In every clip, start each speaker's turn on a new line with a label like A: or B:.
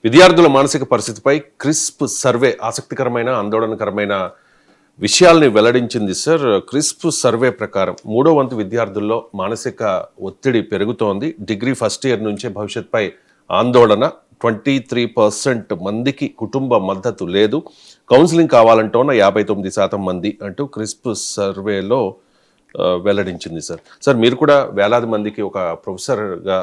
A: విద్యార్థుల మానసిక పరిస్థితిపై క్రిస్ప్ సర్వే ఆసక్తికరమైన ఆందోళనకరమైన విషయాల్ని వెల్లడించింది సార్. క్రిస్ప్ సర్వే ప్రకారం 3వ వంతు విద్యార్థుల్లో మానసిక ఒత్తిడి పెరుగుతోంది. డిగ్రీ ఫస్ట్ ఇయర్ నుంచే భవిష్యత్పై ఆందోళన. 23% మందికి కుటుంబ మద్దతు లేదు. కౌన్సిలింగ్ కావాలంటోన్న 59% మంది అంటూ క్రిస్ప్ సర్వేలో వెల్లడించింది సార్. సార్, మీరు కూడా వేలాది మందికి ఒక ప్రొఫెసర్గా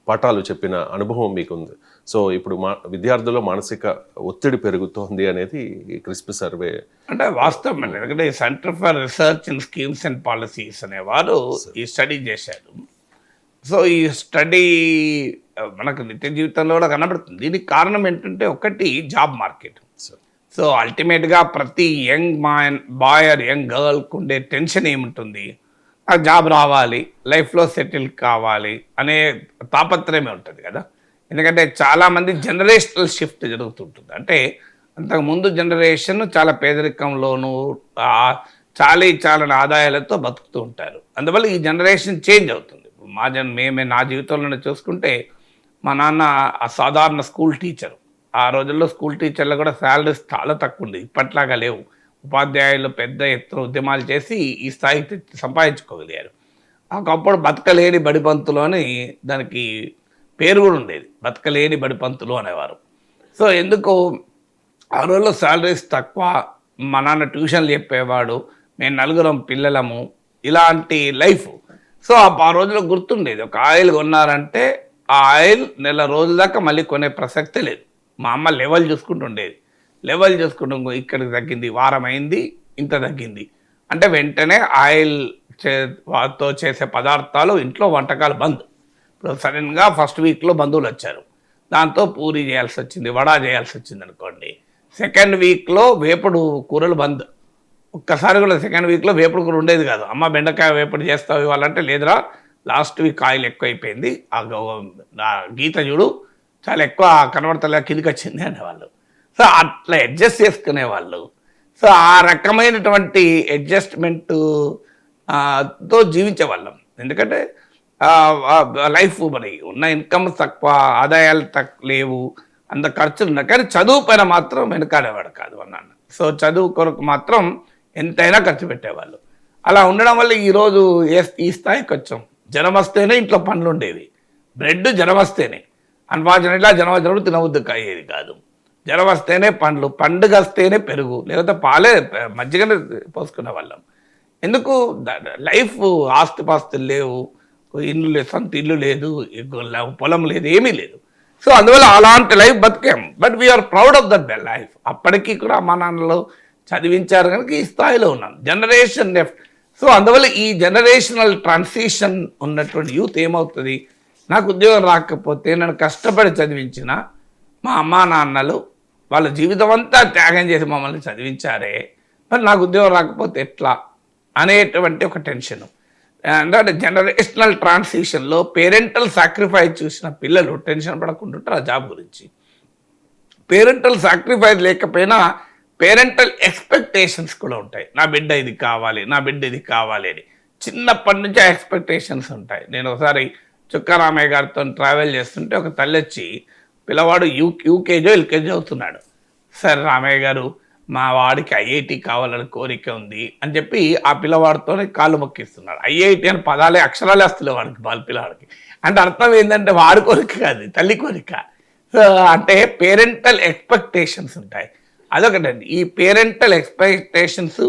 A: పాఠాలు చెప్పిన అనుభవం మీకుంది. సో ఇప్పుడు విద్యార్థుల్లో మానసిక ఒత్తిడి పెరుగుతోంది అనేది క్రిస్ప్ సర్వే
B: అంటే వాస్తవం అండి. ఎందుకంటే centre for research in schemes and policies అనేవారు ఈ స్టడీ చేశారు. సో ఈ స్టడీ మనకు నిత్య జీవితంలో కూడా కనబడుతుంది. దీనికి కారణం ఏంటంటే ఒకటి జాబ్ మార్కెట్. సో అల్టిమేట్గా ప్రతి యంగ్ బాయ్ ఆర్ యంగ్ గర్ల్కి ఉండే టెన్షన్ ఏముంటుంది, ఆ జాబ్ రావాలి, లైఫ్లో సెటిల్ కావాలి అనే తాపత్రయమే ఉంటుంది కదా. ఎందుకంటే చాలామంది జనరేషనల్ షిఫ్ట్ జరుగుతుంటుంది. అంటే అంతకుముందు జనరేషన్ చాలా పేదరికంలోనూ చాలా ఆదాయాలతో బతుకుతూ ఉంటారు. అందువల్ల ఈ జనరేషన్ చేంజ్ అవుతుంది. నా జీవితంలోనే చూసుకుంటే మా నాన్న సాధారణ స్కూల్ టీచరు. ఆ రోజుల్లో స్కూల్ టీచర్లు కూడా శాలరీస్ చాలా తక్కువ ఉంది, ఇప్పట్లాగా లేవు. ఉపాధ్యాయులు పెద్ద ఎత్తున ఉద్యమాలు చేసి ఈ స్థాయికి సంపాదించుకోగలిగారు. ఒకప్పుడు బతకలేని బడిపంతులు అని దానికి పేరు కూడా ఉండేది, బతకలేని బడిపంతులు అనేవారు. సో ఎందుకు ఆ రోజుల్లో శాలరీస్ తక్కువ, మా నాన్న ట్యూషన్లు చెప్పేవాడు, మేము 4 పిల్లలము, ఇలాంటి లైఫ్. సో ఆ రోజుల్లో గుర్తుండేది, ఒక ఆయిల్ కొన్నారంటే ఆ ఆయిల్ నెల రోజుల దాకా మళ్ళీ కొనే ప్రసక్తే లేదు. మా అమ్మ లెవెల్ చూసుకుంటుండేది, లెవెల్ చూసుకుంటూ ఇక్కడికి తగ్గింది, వారం అయింది, ఇంత తగ్గింది అంటే వెంటనే ఆయిల్ తో చేసే పదార్థాలు ఇంట్లో వంటకాలు బంద్. ఇప్పుడు సడన్గా ఫస్ట్ వీక్లో బంధువులు వచ్చారు, దాంతో పూరి చేయాల్సి వచ్చింది, వడా చేయాల్సి వచ్చింది అనుకోండి. సెకండ్ వీక్లో వేపుడు కూరలు బంద్. ఒక్కసారి కూడా సెకండ్ వీక్లో వేపుడు కూర ఉండేది కాదు. అమ్మ బెండకాయ వేపుడు చేస్తావు ఇవ్వాలంటే లేదురా, లాస్ట్ వీక్ ఆయిల్ ఎక్కువ అయిపోయింది, ఆ గీత చూడు చాలా ఎక్కువ కనబడతలే, కిందికి వచ్చింది అనేవాళ్ళు. సో అట్లా అడ్జస్ట్ చేసుకునేవాళ్ళు. సో ఆ రకమైనటువంటి అడ్జస్ట్మెంట్ తో జీవించేవాళ్ళం. ఎందుకంటే లైఫ్ మరి ఉన్న ఇన్కమ్ తక్కువ, ఆదాయాలు లేవు, అంత ఖర్చులు ఉన్నాయి. కానీ చదువు పైన మాత్రం వెనకాడేవాడు కాదు అన్నాను. సో చదువు కొరకు మాత్రం ఎంతైనా ఖర్చు పెట్టేవాళ్ళు. అలా ఉండడం వల్ల ఈరోజు ఈ స్థాయికి వచ్చాం. జనం వస్తేనే ఇంట్లో పనులు ఉండేవి, బ్రెడ్ జనం వస్తేనే, అన్ఫార్చునేట్గా జనం వచ్చినప్పుడు తినవద్దు అయ్యేది కాదు. జ్వరం వస్తేనే పండ్లు, పండుగ వస్తేనే పెరుగు, లేకపోతే పాలే మజ్జిగనే పోసుకునే వాళ్ళం. ఎందుకు లైఫ్ ఆస్తిపాస్తులు లేవు, ఇల్లు లేదు, సొంత ఇల్లు లేదు, పొలం లేదు, ఏమీ లేదు. సో అందువల్ల అలాంటి లైఫ్ బతికాం. But we are proud of that life. అప్పటికీ కూడా అమ్మా నాన్నలు చదివించారు కనుక ఈ స్థాయిలో ఉన్నాం. Generation left. సో అందువల్ల ఈ జనరేషనల్ ట్రాన్సిషన్ ఉన్నటువంటి యూత్ ఏమవుతుంది, నాకు ఉద్యోగం రాకపోతే నన్ను కష్టపడి చదివించిన మా అమ్మా నాన్నలు వాళ్ళ జీవితం అంతా త్యాగం చేసి మమ్మల్ని చదివించారే, మరి నాకు ఉద్యోగం రాకపోతే ఎట్లా అనేటువంటి ఒక టెన్షన్. అంటే జనరేషనల్ ట్రాన్సిషన్లో పేరెంటల్ సాక్రిఫైస్ చూసిన పిల్లలు టెన్షన్ పడకుండా ఉంటారు ఆ జాబ్ గురించి. పేరెంటల్ సాక్రిఫైస్ లేకపోయినా పేరెంటల్ ఎక్స్పెక్టేషన్స్ కూడా ఉంటాయి. నా బిడ్డ ఇది కావాలి, నా బిడ్డ ఇది కావాలి అని చిన్నప్పటి నుంచి ఆ ఎక్స్పెక్టేషన్స్ ఉంటాయి. నేను ఒకసారి చుక్కారామయ్య గారితో ట్రావెల్ చేస్తుంటే ఒక తల్లి వచ్చి, పిల్లవాడు యూకేజో ఎల్కేజీ అవుతున్నాడు, సార్ రామయ్య గారు మా వాడికి ఐఐటి కావాలని కోరిక ఉంది అని చెప్పి ఆ పిల్లవాడితోనే కాళ్ళు మొక్కిస్తున్నాడు. ఐఐటి అని పదాలే అక్షరాలే వస్తలేవు వాడికి, పిల్లవాడికి. అంటే అర్థం ఏంటంటే వాడి కోరిక కాదు, తల్లి కోరిక. సో అంటే పేరెంటల్ ఎక్స్పెక్టేషన్స్ ఉంటాయి, అదొకటండి. ఈ పేరెంటల్ ఎక్స్పెక్టేషన్స్,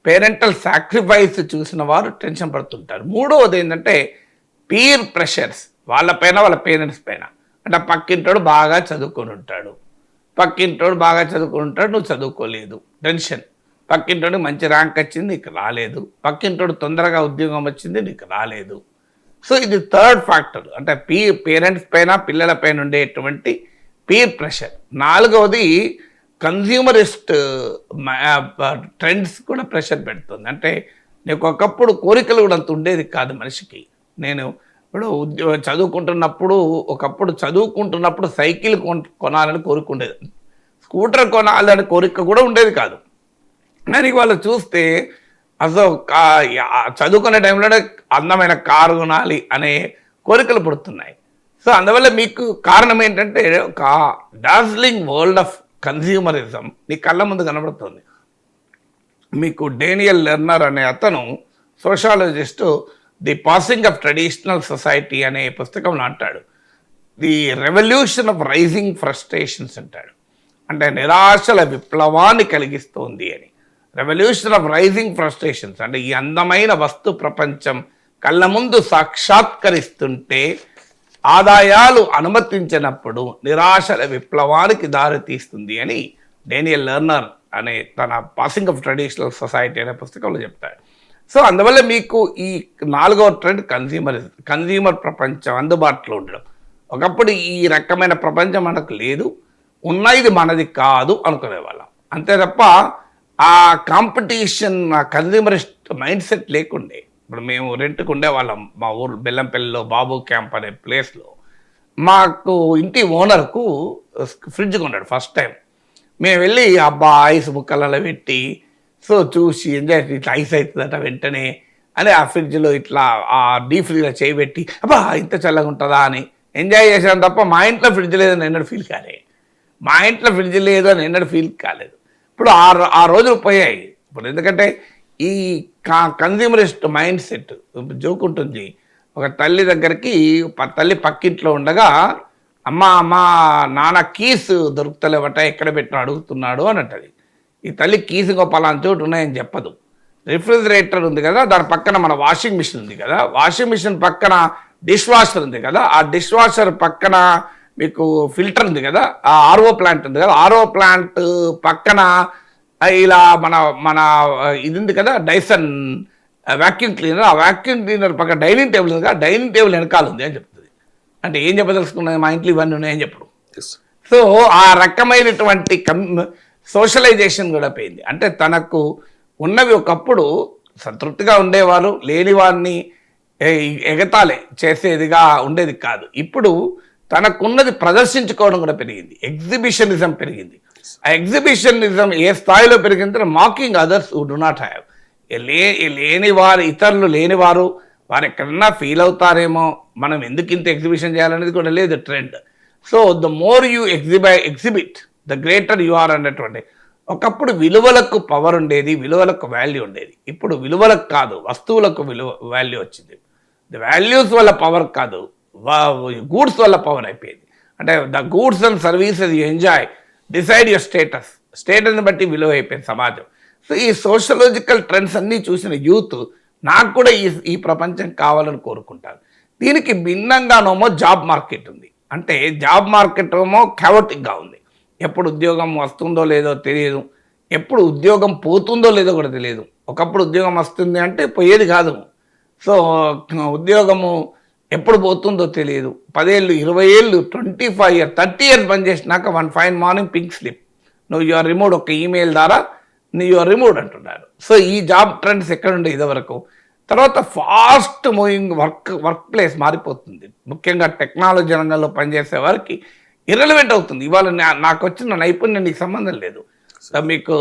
B: పేరెంటల్ సాక్రిఫైస్ చూసిన వారు టెన్షన్ పడుతుంటారు. మూడవది ఏంటంటే పీర్ ప్రెషర్స్, వాళ్ళపైన వాళ్ళ పేరెంట్స్ పైన. అంటే పక్కింటోడు బాగా చదువుకొని ఉంటాడు, నువ్వు చదువుకోలేదు, టెన్షన్. పక్కింటోడికి మంచి ర్యాంక్ వచ్చింది, నీకు రాలేదు. పక్కింటోడు తొందరగా ఉద్యోగం వచ్చింది, నీకు రాలేదు. సో ఇది థర్డ్ ఫ్యాక్టర్. అంటే పేరెంట్స్ పైన పిల్లల పైన ఉండేటువంటి పీర్ ప్రెషర్. నాలుగవది కన్జ్యూమరిస్ట్ ట్రెండ్స్ కూడా ప్రెషర్ పెడుతుంది. అంటే నీకు ఒకప్పుడు కోరికలు కూడా అంత ఉండేది కాదు మనిషికి. నేను ఇప్పుడు చదువుకుంటున్నప్పుడు సైకిల్ కొనాలని కోరుకుండేది, స్కూటర్ కొనాలని కోరిక కూడా ఉండేది కాదు. కానీ వాళ్ళు చూస్తే అసలు చదువుకునే టైంలోనే అందమైన కారు కొనాలి అనే కోరికలు పుడుతున్నాయి. సో అందువల్ల మీకు కారణం ఏంటంటే ఒక డార్జిలింగ్ వరల్డ్ ఆఫ్ కన్స్యూమరిజం నీ కళ్ళ ముందు కనబడుతుంది. మీకు డేనియల్ లెర్నర్ అనే అతను sociologist the passing of traditional society అనే పుస్తకంలో అంటాడు, the revolution of rising frustrations అంటాడు. అంటే నిరాశల విప్లవాన్ని కలిగిస్తోంది అని. రెవల్యూషన్ ఆఫ్ రైజింగ్ ఫ్రస్ట్రేషన్స్ అంటే ఈ అందమైన వస్తు ప్రపంచం కళ్ళ ముందు సాక్షాత్కరిస్తుంటే ఆదాయాలు అనుమతించినప్పుడు నిరాశల విప్లవానికి దారితీస్తుంది అని డేనియల్ లెర్నర్ అనే తన పాసింగ్ ఆఫ్ ట్రెడిషనల్ సొసైటీ అనే పుస్తకంలో చెప్తాడు. సో అందువల్ల మీకు ఈ 4వ ట్రెండ్ కన్జ్యూమర్ ప్రపంచం అందుబాటులో ఉండడం. ఒకప్పుడు ఈ రకమైన ప్రపంచం మనకు లేదు, ఉన్న ఇది మనది కాదు అనుకునేవాళ్ళం అంతే తప్ప ఆ కాంపిటీషన్, ఆ కన్జ్యూమరిస్ట్ మైండ్ సెట్ లేకుండే. ఇప్పుడు మేము రెంట్కి ఉండేవాళ్ళం మా ఊరు బెల్లంపల్లిలో బాబు క్యాంప్ అనే ప్లేస్లో. మాకు ఇంటి ఓనర్కు ఫ్రిడ్జ్ కొన్నాడు ఫస్ట్ టైం. మేము వెళ్ళి అబ్బా ఐస్ ముక్కలలో పెట్టి సో చూసి ఎంజాయ్, ఇట్లా ఐస్ అవుతుందట వెంటనే అని ఆ ఫ్రిడ్జ్లో ఇట్లా ఆ డీప్ ఫ్రీజ్లో చేయబెట్టి అబ్బా ఇంత చల్లగా ఉంటుందా అని ఎంజాయ్ చేశాను తప్ప మా ఇంట్లో ఫ్రిడ్జ్ లేదని ఎన్నడూ ఫీల్ కాలేదు. మా ఇంట్లో ఫ్రిడ్జ్ లేదు అని ఎన్నడూ ఫీల్ కాలేదు. ఇప్పుడు ఆ రోజులు పోయాయి. ఇప్పుడు ఎందుకంటే ఈ కన్జ్యూమరిస్ట్ మైండ్ సెట్ జోక్ ఉంటుంది. ఒక తల్లి దగ్గరికి తల్లి పక్కింట్లో ఉండగా అమ్మ నాన్న కీస్ దొరుకుతలేవట ఎక్కడ పెట్టినా అడుగుతున్నాడు అని అంటది. ఈ తల్లి కీస్ ఇంకో పలానా చోటు ఉన్నాయని చెప్పదు. రిఫ్రిజిరేటర్ ఉంది కదా, దాని పక్కన మన వాషింగ్ మిషన్ ఉంది కదా, వాషింగ్ మిషన్ పక్కన డిష్ వాషర్ ఉంది కదా, ఆ డిష్ వాషర్ పక్కన మీకు ఫిల్టర్ ఉంది కదా, ఆ ఆర్ఓ ప్లాంట్ ఉంది కదా, ఆర్ఓ ప్లాంట్ పక్కన ఇలా మన ఇది ఉంది కదా డైసన్ వ్యాక్యూమ్ క్లీనర్, ఆ వ్యాక్యూమ్ క్లీనర్ పక్కన డైనింగ్ టేబుల్ ఉంది కదా, డైనింగ్ టేబుల్ వెనకాల ఉంది అని చెప్తుంది. అంటే ఏం చెప్పదలుచుకున్నది, మా ఇంట్లో ఇవన్నీ ఉన్నాయని చెప్పడం. సో ఆ రకమైనటువంటి సోషలైజేషన్ కూడా పోయింది. అంటే తనకు ఉన్నవి ఒకప్పుడు సంతృప్తిగా ఉండేవారు, లేని వారిని ఎగతాళి చేసేదిగా ఉండేది కాదు. ఇప్పుడు తనకున్నది ప్రదర్శించుకోవడం కూడా పెరిగింది, ఎగ్జిబిషనిజం పెరిగింది. ఆ ఎగ్జిబిషనిజం ఏ స్థాయిలో పెరిగిందంటే mocking others who do not have. లేనివారు, ఇతరులు లేనివారు వారు ఎక్కడన్నా ఫీల్ అవుతారేమో, మనం ఎందుకు ఇంత ఎగ్జిబిషన్ చేయాలనేది కూడా లేదు trend. So the more you exhibit the greater you are అన్నటువంటి. ఒకప్పుడు విలువలకు పవర్ ఉండేది, విలువలకు వాల్యూ ఉండేది. ఇప్పుడు విలువలకు కాదు, వస్తువులకు వాల్యూ వచ్చింది. ద వాల్యూస్ వల్ల పవర్ కాదు, గూడ్స్ వల్ల పవర్ అయిపోయింది. అంటే the goods and services you enjoy decide your స్టేటస్ని బట్టి విలువ అయిపోయింది సమాజం. సో ఈ సోషలాజికల్ ట్రెండ్స్ అన్నీ చూసిన యూత్ నాకు కూడా ఈ ప్రపంచం కావాలని కోరుకుంటారు. దీనికి భిన్నంగానేమో జాబ్ మార్కెట్ ఉంది. అంటే జాబ్ మార్కెట్ ఏమో క్యావటిక్గా ఉంది. ఎప్పుడు ఉద్యోగం వస్తుందో లేదో తెలియదు, ఎప్పుడు ఉద్యోగం పోతుందో లేదో కూడా తెలియదు. ఒకప్పుడు ఉద్యోగం వస్తుంది అంటే పోయేది కాదు. సో ఉద్యోగము ఎప్పుడు పోతుందో తెలియదు. 10 ఏళ్ళు, 20 ఏళ్ళు, 25 years, 30 years బంద్ చేసినాక one fine morning pink slip, నువ్వు యూఆర్ రిమూవ్డ్, ఒక ఈమెయిల్ ద్వారా యూఆర్ రిమూవ్డ్ అంటున్నారు. సో ఈ జాబ్ ట్రెండ్స్ ఎక్కడుండే ఇదివరకు. తర్వాత ఫాస్ట్ మూవింగ్ వర్క్ ప్లేస్ మారిపోతుంది. ముఖ్యంగా టెక్నాలజీ రంగంలో పనిచేసే వారికి ఇర్రెలవెంట్ అవుతుంది. ఇవాళ నాకు వచ్చిన నైపుణ్యం నీకు సంబంధం లేదు. మీకు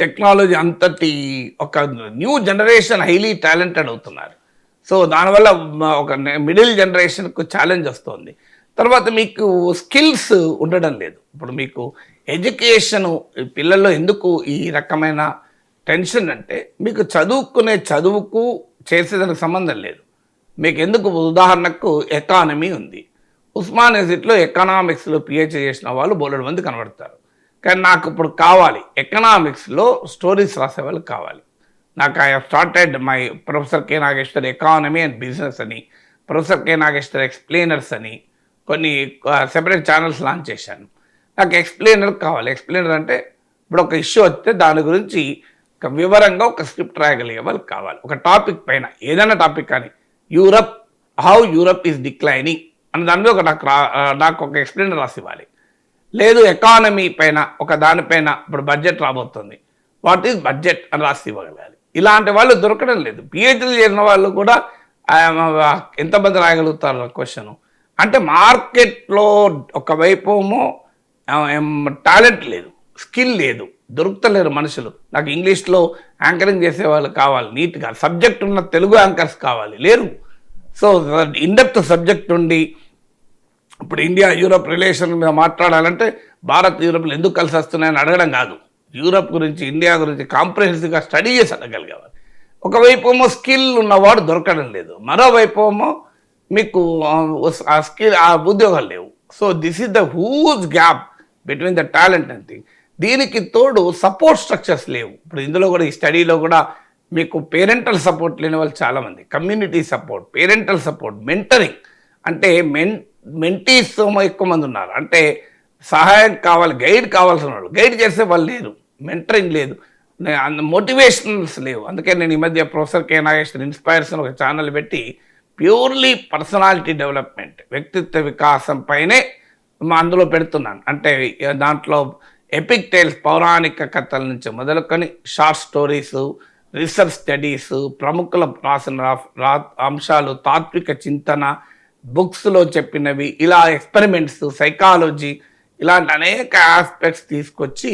B: టెక్నాలజీ అంతటి ఒక న్యూ జనరేషన్ హైలీ టాలెంటెడ్ అవుతున్నారు. సో దానివల్ల ఒక మిడిల్ జనరేషన్కు ఛాలెంజ్ వస్తుంది. తర్వాత మీకు స్కిల్స్ ఉండడం లేదు. ఇప్పుడు మీకు ఎడ్యుకేషను పిల్లల్లో ఎందుకు ఈ రకమైన టెన్షన్ అంటే, మీకు చదువుకునే చదువుకు చేసేదానికి సంబంధం లేదు. మీకు ఎందుకు, ఉదాహరణకు ఎకానమీ ఉంది, ఉస్మాన్ యూనివర్సిటీలో ఎకనామిక్స్లో పిహెచ్డీ చేసిన వాళ్ళు బోలెడు మంది కనబడతారు. కానీ నాకు ఇప్పుడు కావాలి ఎకనామిక్స్లో స్టోరీస్ రాసే వాళ్ళు కావాలి. నాకు I have started my professor K Nageshwar economy and business అని, ప్రొఫెసర్ కె నాగేశ్వర్ ఎక్స్ప్లెయినర్స్ అని కొన్ని సెపరేట్ ఛానల్స్ లాంచ్ చేశాను. నాకు ఎక్స్ప్లెయినర్ కావాలి. ఎక్స్ప్లెయినర్ అంటే ఇప్పుడు ఒక ఇష్యూ వస్తే దాని గురించి ఒక వివరంగా ఒక స్క్రిప్ట్ రాయగలిగే వాళ్ళు కావాలి. ఒక టాపిక్ పైన, ఏదైనా టాపిక్ కానీ, హౌ యూరప్ ఈజ్ డిక్లైనింగ్ అని దాని మీద నాకు ఒక ఎక్స్ప్లెయినర్ రాసి ఇవ్వాలి. లేదు ఎకానమీ పైన ఒక దానిపైన, ఇప్పుడు బడ్జెట్ రాబోతుంది, వాట్ ఈజ్ బడ్జెట్ అని రాసి ఇవ్వగలగాలి. ఇలాంటి వాళ్ళు దొరకడం లేదు. పిహెచ్డీ చేసిన వాళ్ళు కూడా ఎంతమంది రాయగలుగుతారు క్వశ్చన్. అంటే మార్కెట్లో ఒకవైపు టాలెంట్ లేదు, స్కిల్ లేదు, దొరుకుతలేరు మనుషులు. నాకు ఇంగ్లీష్లో యాంకరింగ్ చేసే వాళ్ళు కావాలి, నీట్గా సబ్జెక్ట్ ఉన్న తెలుగు యాంకర్స్ కావాలి, లేరు. సో ఇన్డెప్త్ సబ్జెక్ట్ ఉండి ఇప్పుడు ఇండియా యూరప్ రిలేషన్ మీద మాట్లాడాలంటే భారత్ యూరప్లు ఎందుకు కలిసి వస్తున్నాయని అడగడం కాదు, యూరప్ గురించి ఇండియా గురించి కాంప్రహెన్సివ్గా స్టడీ చేసి అడగలిగేవారు. ఒకవైపు ఏమో స్కిల్ ఉన్నవాడు దొరకడం లేదు, మరోవైపు ఏమో మీకు ఆ స్కిల్ ఆ ఉద్యోగాలు లేవు. So this is the huge gap between the talent and thing. దీనికి తోడు సపోర్ట్ స్ట్రక్చర్స్ లేవు. ఇప్పుడు ఇందులో కూడా ఈ స్టడీలో కూడా మీకు పేరెంటల్ సపోర్ట్ లేని వాళ్ళు చాలామంది, community support, parental support, mentoring అంటే మెంటీస్ ఎక్కువ మంది ఉన్నారు. అంటే సహాయం కావాలి, గైడ్ కావాల్సిన వాళ్ళు, గైడ్ చేసే వాళ్ళు లేరు, మెంటరింగ్ లేదు, మోటివేషనల్స్ లేవు. అందుకే నేను ఈ మధ్య ప్రొఫెసర్ కె నాగేశ్వర్ ఇన్స్పైర్స్ అని ఒక ఛానల్ పెట్టి ప్యూర్లీ పర్సనాలిటీ డెవలప్మెంట్, వ్యక్తిత్వ వికాసం పైనే అందులో పెడుతున్నాను. అంటే దాంట్లో ఎపిక్ టైల్స్, పౌరాణిక కథల నుంచి మొదలుకొని షార్ట్ స్టోరీసు, రీసెర్చ్ స్టడీస్, ప్రముఖుల రాసిన అంశాలు, తాత్విక చింతన, బుక్స్లో చెప్పినవి, ఇలా ఎక్స్పెరిమెంట్స్, సైకాలజీ, ఇలాంటి అనేక ఆస్పెక్ట్స్ తీసుకొచ్చి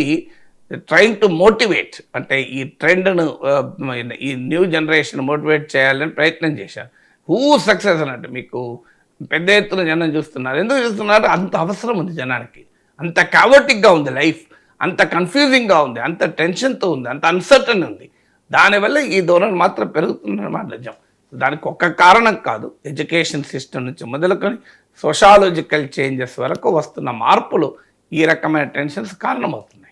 B: ట్రైంగ్ టు మోటివేట్, అంటే ఈ ట్రెండ్ను ఈ న్యూ జనరేషన్ మోటివేట్ చేయాలని ప్రయత్నం చేశారు. హూ సక్సెస్ అన్నట్టు మీకు పెద్ద ఎత్తున జనం చూస్తున్నారు. ఎందుకు చూస్తున్నారు? అంత అవసరం ఉంది జనానికి, అంత కావటిక్గా ఉంది లైఫ్, అంత కన్ఫ్యూజింగ్గా ఉంది, అంత టెన్షన్తో ఉంది, అంత అన్సర్టన్ ఉంది. దానివల్ల ఈ ధోరణి మాత్రం పెరుగుతుందన్నమాట నిజం. దానికి ఒక్క కారణం కాదు, ఎడ్యుకేషన్ సిస్టమ్ నుంచి మొదలుకొని సోషాలజికల్ చేంజెస్ వరకు వస్తున్న మార్పులు ఈ రకమైన టెన్షన్స్ కారణమవుతున్నాయి.